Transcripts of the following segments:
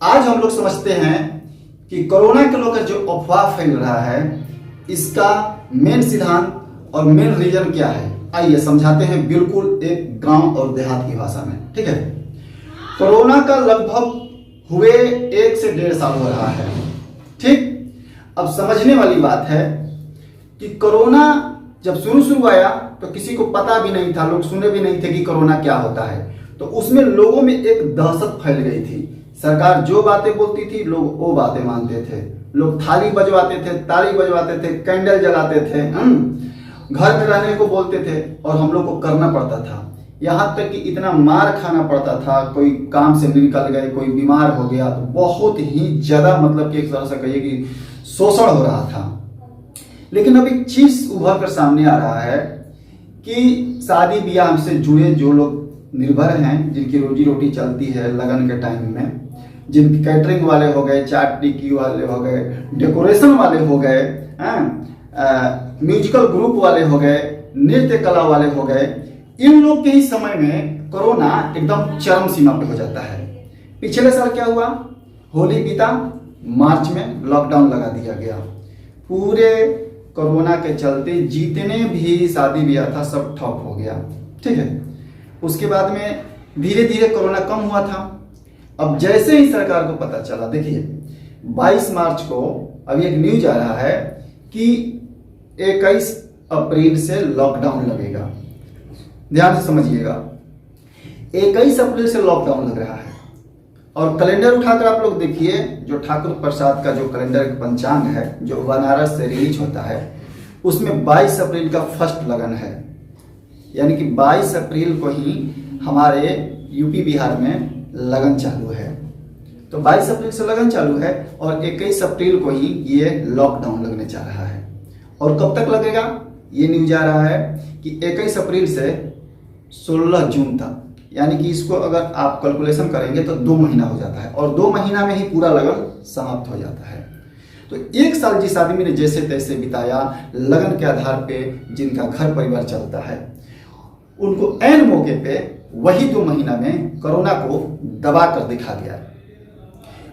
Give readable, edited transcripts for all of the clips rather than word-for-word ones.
आज हम लोग समझते हैं कि कोरोना को लेकर जो अफवाह फैल रहा है इसका मेन सिद्धांत और मेन रीजन क्या है। आइए समझाते हैं बिल्कुल एक गांव और देहात की भाषा में। ठीक है, कोरोना का लगभग हुए 1 से 1.5 साल हो रहा है। ठीक, अब समझने वाली बात है कि कोरोना जब शुरू आया तो किसी को पता भी नहीं था, लोग सुने भी नहीं थे कि कोरोना क्या होता है। तो उसमें लोगों में एक दहशत फैल गई थी। सरकार जो बातें बोलती थी लोग वो बातें मानते थे। लोग थाली बजवाते थे, ताली बजवाते थे, कैंडल जलाते थे, घर में रहने को बोलते थे और हम लोग को करना पड़ता था। यहाँ तक कि इतना मार खाना पड़ता था, कोई काम से निकल गए, कोई बीमार हो गया तो बहुत ही ज्यादा मतलब कि एक तरह से कहिए कि शोषण हो रहा था। लेकिन अब एक चीज उभर कर सामने आ रहा है कि शादी ब्याह से जुड़े जो लोग निर्भर हैं, जिनकी रोजी रोटी चलती है लगन के टाइम में, जिनके कैटरिंग वाले हो गए, चाट टिक्की वाले हो गए, डेकोरेशन वाले हो गए, म्यूजिकल ग्रुप वाले हो गए, नृत्य कला वाले हो गए, इन लोग के ही समय में कोरोना एकदम चरम सीमा पे हो जाता है। पिछले साल क्या हुआ, होली बीता, मार्च में लॉकडाउन लगा दिया गया। पूरे कोरोना के चलते जितने भी शादी ब्याह था सब ठप हो गया। ठीक है, उसके बाद में धीरे धीरे कोरोना कम हुआ था। अब जैसे ही सरकार को पता चला, देखिए 22 मार्च को अभी एक न्यूज आ रहा है कि 21 अप्रैल से लॉकडाउन लगेगा। ध्यान से समझिएगा, 21 अप्रैल से लॉकडाउन लग रहा है। और कैलेंडर उठाकर आप लोग देखिए, जो ठाकुर प्रसाद का जो कैलेंडर पंचांग है जो बनारस से रिलीज होता है, उसमें 22 अप्रैल का फर्स्ट लगन है। यानी कि 22 अप्रैल को ही हमारे यूपी बिहार में लगन चालू है। तो 22 अप्रैल से लगन चालू है और 21 अप्रैल को ही ये लॉकडाउन लगने जा रहा है। और कब तक लगेगा, ये न्यूज आ रहा है कि 21 अप्रैल से 16 जून तक। यानी कि इसको अगर आप कैलकुलेशन करेंगे तो 2 महीना हो जाता है और 2 महीना में ही पूरा लगन समाप्त हो जाता है। तो 1 साल जिस आदमी ने जैसे तैसे बिताया लगन के आधार पे, जिनका घर परिवार चलता है, उनको ऐन मौके पे वही 2 महीना में कोरोना को दबा कर दिखा दिया।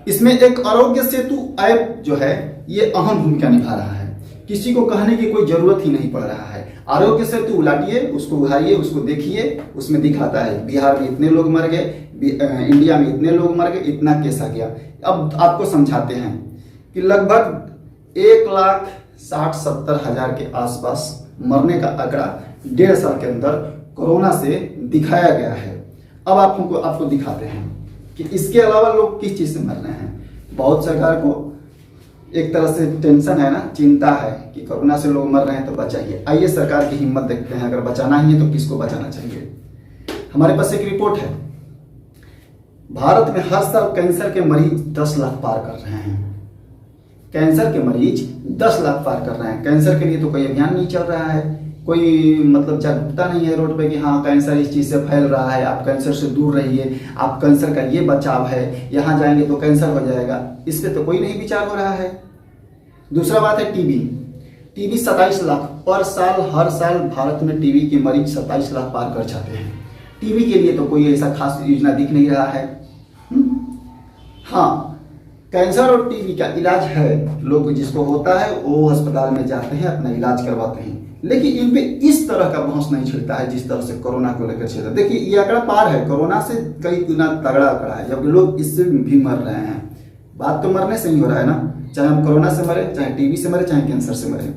इसमें एक आरोग्य सेतु ऐप जो है ये अहम भूमिका निभा रहा है। किसी को कहने की कोई जरूरत ही नहीं पड़ रहा है। आरोग्य सेतु उलाटिए, उसको उघारिए, उसको देखिए, उसमें दिखाता है बिहार में इतने लोग मर गए, इंडिया में इतने लोग मर गए, इतना केस आ गया। अब आपको समझाते हैं कि लगभग 1,60,70,000 के आसपास मरने का आंकड़ा 1.5 साल के अंदर कोरोना से दिखाया गया है। अब आपको दिखाते हैं कि इसके अलावा लोग किस चीज से मर रहे हैं। बहुत सरकार को एक तरह से टेंशन है ना, चिंता है कि कोरोना से लोग मर रहे हैं तो बचाइए। आइए सरकार की हिम्मत देखते हैं, अगर बचाना ही है तो किसको बचाना चाहिए। हमारे पास एक रिपोर्ट है, भारत में हर साल कैंसर के मरीज 10 लाख पार कर रहे हैं। कैंसर के मरीज 10 लाख पार कर रहे हैं। कैंसर के लिए तो कोई अभियान नहीं चल रहा है, कोई मतलब जागरूकता नहीं है रोड पे कि हाँ कैंसर इस चीज से फैल रहा है, आप कैंसर से दूर रहिए, आप कैंसर का ये बचाव है, यहाँ जाएंगे तो कैंसर हो जाएगा। इस पे तो कोई नहीं विचार हो रहा है। दूसरा बात है टीबी 27 लाख पर साल, हर साल भारत में टीबी के मरीज 27 लाख पार कर जाते हैं। टीबी के लिए तो कोई ऐसा खास योजना दिख नहीं रहा है। हाँ, कैंसर और टीबी का इलाज है, लोग जिसको होता है वो अस्पताल में जाते हैं, अपना इलाज करवाते हैं, लेकिन इन पे इस तरह का बहस नहीं छिड़ता है जिस तरह से कोरोना को लेकर छिड़ता है। देखिए ये आंकड़ा पार है, कोरोना से कई गुना तगड़ा आंकड़ा है, जबकि लोग इससे भी मर रहे हैं। बात तो मरने से ही हो रहा है ना, चाहे हम कोरोना से मरे, चाहे टीबी से मरे, चाहे कैंसर से मरे।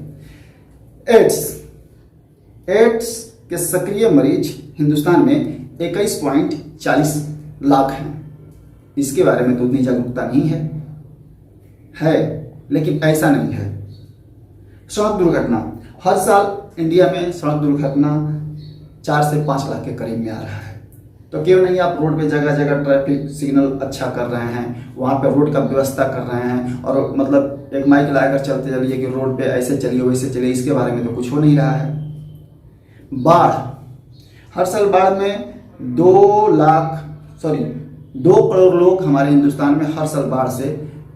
एड्स के सक्रिय मरीज हिंदुस्तान में 21.40 लाख हैं। इसके बारे में तो उतनी जागरूकता नहीं है, लेकिन ऐसा नहीं है। सड़क दुर्घटना, हर साल इंडिया में सड़क दुर्घटना 4 से 5 लाख के करीब में आ रहा है। तो क्यों नहीं आप रोड पे जगह जगह ट्रैफिक सिग्नल अच्छा कर रहे हैं, वहाँ पे रोड का व्यवस्था कर रहे हैं और मतलब एक माइक लगाकर चलते चलिए कि रोड पे ऐसे चलिए वैसे चलिए। इसके बारे में तो कुछ हो नहीं रहा है। बाढ़, हर साल बाढ़ में 2 करोड़ लोग हमारे हिंदुस्तान में हर साल बाढ़ से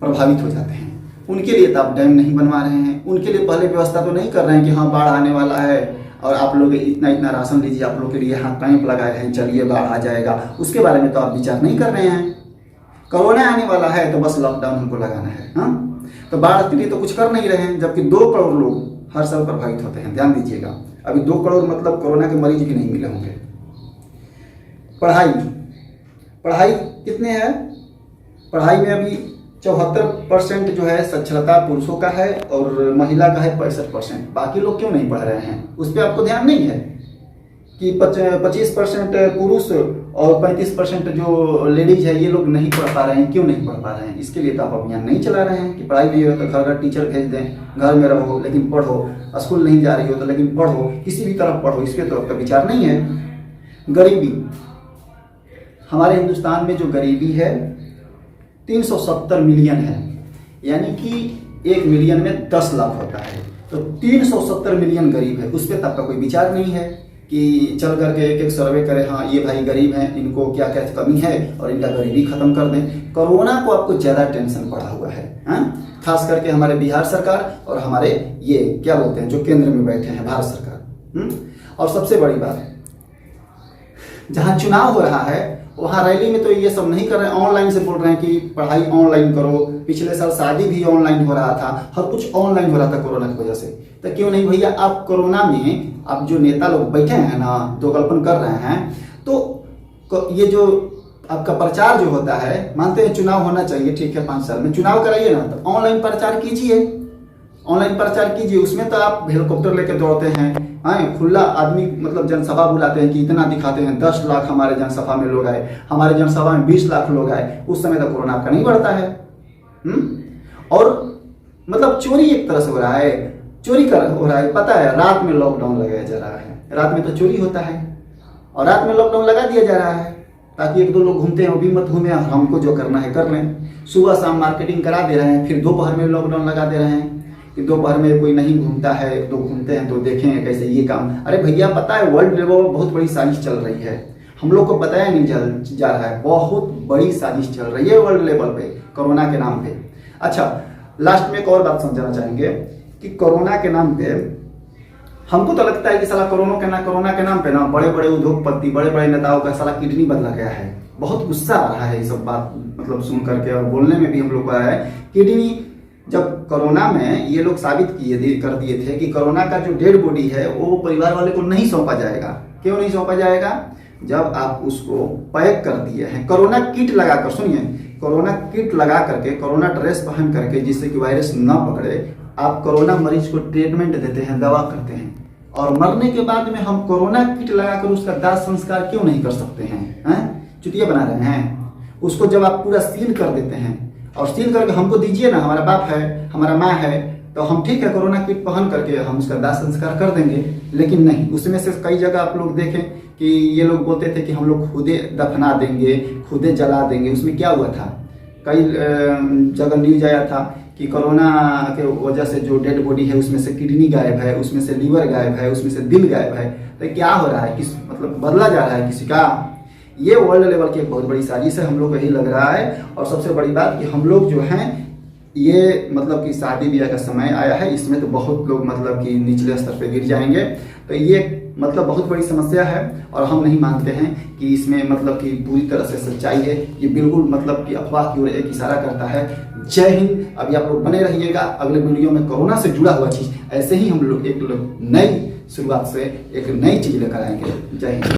प्रभावित हो जाते हैं। उनके लिए तो आप डैम नहीं बनवा रहे हैं, उनके लिए पहले व्यवस्था तो नहीं कर रहे हैं कि हाँ बाढ़ आने वाला है और आप लोग इतना इतना राशन लीजिए, आप लोग के लिए यहाँ कैंप लगाए हैं, चलिए बाढ़ आ जाएगा। उसके बारे में तो आप विचार नहीं कर रहे हैं। कोरोना आने वाला है तो बस लॉकडाउन हमको लगाना है। हाँ, तो भारत के लिए तो कुछ कर नहीं रहे हैं, जबकि 2 करोड़ लोग हर साल प्रभावित होते हैं। ध्यान दीजिएगा, अभी 2 करोड़ मतलब कोरोना के मरीज भी नहीं मिले होंगे। पढ़ाई कितने हैं? पढ़ाई में अभी 74% जो है साक्षरता पुरुषों का है और महिला का है 65%। बाकी लोग क्यों नहीं पढ़ रहे हैं, उस पर आपको ध्यान नहीं है कि 25% पुरुष और 35% जो लेडीज है ये लोग नहीं पढ़ पा रहे हैं। क्यों नहीं पढ़ पा रहे हैं? इसके लिए तो आप अभियान नहीं चला रहे हैं कि पढ़ाई नहीं हो तो घर घर टीचर भेज दें, घर में रहो लेकिन पढ़ो, स्कूल नहीं जा रही हो तो लेकिन पढ़ो, किसी भी तरफ पढ़ो। इस पर तो आपका विचार नहीं है। गरीबी, हमारे हिंदुस्तान में जो गरीबी है 370 मिलियन है, यानी कि 1 मिलियन में 10 लाख होता है, तो 370 मिलियन गरीब है। उस पर तो आपका कोई विचार नहीं है कि चल करके एक सर्वे करें, हाँ ये भाई गरीब हैं, इनको क्या क्या कमी है और इनका गरीबी खत्म कर दें। कोरोना को आपको ज़्यादा टेंशन पड़ा हुआ है, खास करके हमारे बिहार सरकार और हमारे ये क्या बोलते हैं जो केंद्र में बैठे हैं भारत सरकार। और सबसे बड़ी बात, जहाँ चुनाव हो रहा है वहाँ रैली में तो ये सब नहीं कर रहे हैं, ऑनलाइन से बोल रहे हैं कि पढ़ाई ऑनलाइन करो। पिछले साल शादी भी ऑनलाइन हो रहा था, हर कुछ ऑनलाइन हो रहा था कोरोना की वजह से। तो क्यों नहीं भैया, आप कोरोना में आप जो नेता लोग बैठे हैं ना, दोगलपन कर रहे हैं, तो ये जो आपका प्रचार जो होता है, मानते हैं चुनाव होना चाहिए, ठीक है 5 साल में चुनाव कराइए ना, तो ऑनलाइन प्रचार कीजिए, ऑनलाइन प्रचार कीजिए। उसमें तो आप हेलीकॉप्टर लेकर दौड़ते हैं, खुला आदमी मतलब जनसभा बुलाते हैं कि इतना दिखाते हैं, 10 लाख हमारे जनसभा में लोग आए, हमारे जनसभा में 20 लाख लोग आए। उस समय तो कोरोना आपका नहीं बढ़ता है। और मतलब चोरी एक तरह से हो रहा है, चोरी हो रहा है। पता है रात में लॉकडाउन लगाया जा रहा है, रात में तो चोरी होता है और रात में लॉकडाउन लगा दिया जा रहा है ताकि 1-2 लोग घूमते हैं, वो भी मत घूमे, हमको जो करना है कर लें। सुबह शाम मार्केटिंग करा दे रहे हैं, फिर दोपहर में लॉकडाउन लगा दे रहे हैं कि दोपहर में कोई नहीं घूमता है, 1-2 घूमते हैं तो देखें कैसे ये काम। अरे भैया पता है वर्ल्ड लेवल बहुत बड़ी साजिश चल रही है, हम लोग को बताया नहीं जा रहा है। बहुत बड़ी साजिश चल रही है वर्ल्ड लेवल पे कोरोना के नाम पे। अच्छा, लास्ट में एक और बात समझाना चाहेंगे कि कोरोना के नाम पे हमको तो लगता है कि साला कोरोना के नाम पे ना बड़े बड़े उद्योगपति, बड़े बड़े नेताओं का साला किडनी बदला गया है। बहुत गुस्सा आ रहा है ये सब बात मतलब सुन करके, और बोलने में भी हम लोग को आया है। किडनी जब कोरोना में ये लोग साबित कर दिए थे कि कोरोना का जो डेड बॉडी है वो परिवार वाले को नहीं सौंपा जाएगा। क्यों नहीं सौंपा जाएगा? जब आप उसको पैक कर दिए हैं, कोरोना किट लगाकर, सुनिए, कोरोना किट लगा करके, कोरोना ड्रेस पहन करके, जिससे कि वायरस न पकड़े, आप कोरोना मरीज को ट्रीटमेंट देते हैं, दवा करते हैं, और मरने के बाद में हम कोरोना किट लगाकर उसका दाह संस्कार क्यों नहीं कर सकते हैं? चुतिया बना रहे हैं उसको। जब आप पूरा सील कर देते हैं और सील करके हमको दीजिए ना, हमारा बाप है, हमारा माँ है, तो हम ठीक है कोरोना किट पहन करके हम उसका दाह संस्कार कर देंगे। लेकिन नहीं, उसमें से कई जगह आप लोग देखें कि ये लोग बोलते थे कि हम लोग खुदे दफना देंगे, खुदे जला देंगे। उसमें क्या हुआ था? कई जगह न्यूज आया था कि कोरोना के वजह से जो डेड बॉडी है उसमें से किडनी गायब है, उसमें से लीवर गायब है, उसमें से दिल गायब है। तो क्या हो रहा है, किस मतलब बदला जा रहा है किसी का? ये वर्ल्ड लेवल की एक बहुत बड़ी साजिश है, हम लोग को यही लग रहा है। और सबसे बड़ी बात कि हम लोग जो हैं ये मतलब कि शादी ब्याह का समय आया है, इसमें तो बहुत लोग मतलब कि निचले स्तर पे गिर जाएंगे। तो ये मतलब बहुत बड़ी समस्या है और हम नहीं मानते हैं कि इसमें मतलब कि पूरी तरह से सच्चाई है। ये बिल्कुल मतलब कि अफवाह की ओर एक इशारा करता है। जय हिंद। अभी आप लोग बने रहिएगा, अगले वीडियो में कोरोना से जुड़ा हुआ चीज ऐसे ही हम लोग एक नई शुरुआत से एक नई चीज लेकर आएंगे। जय हिंद।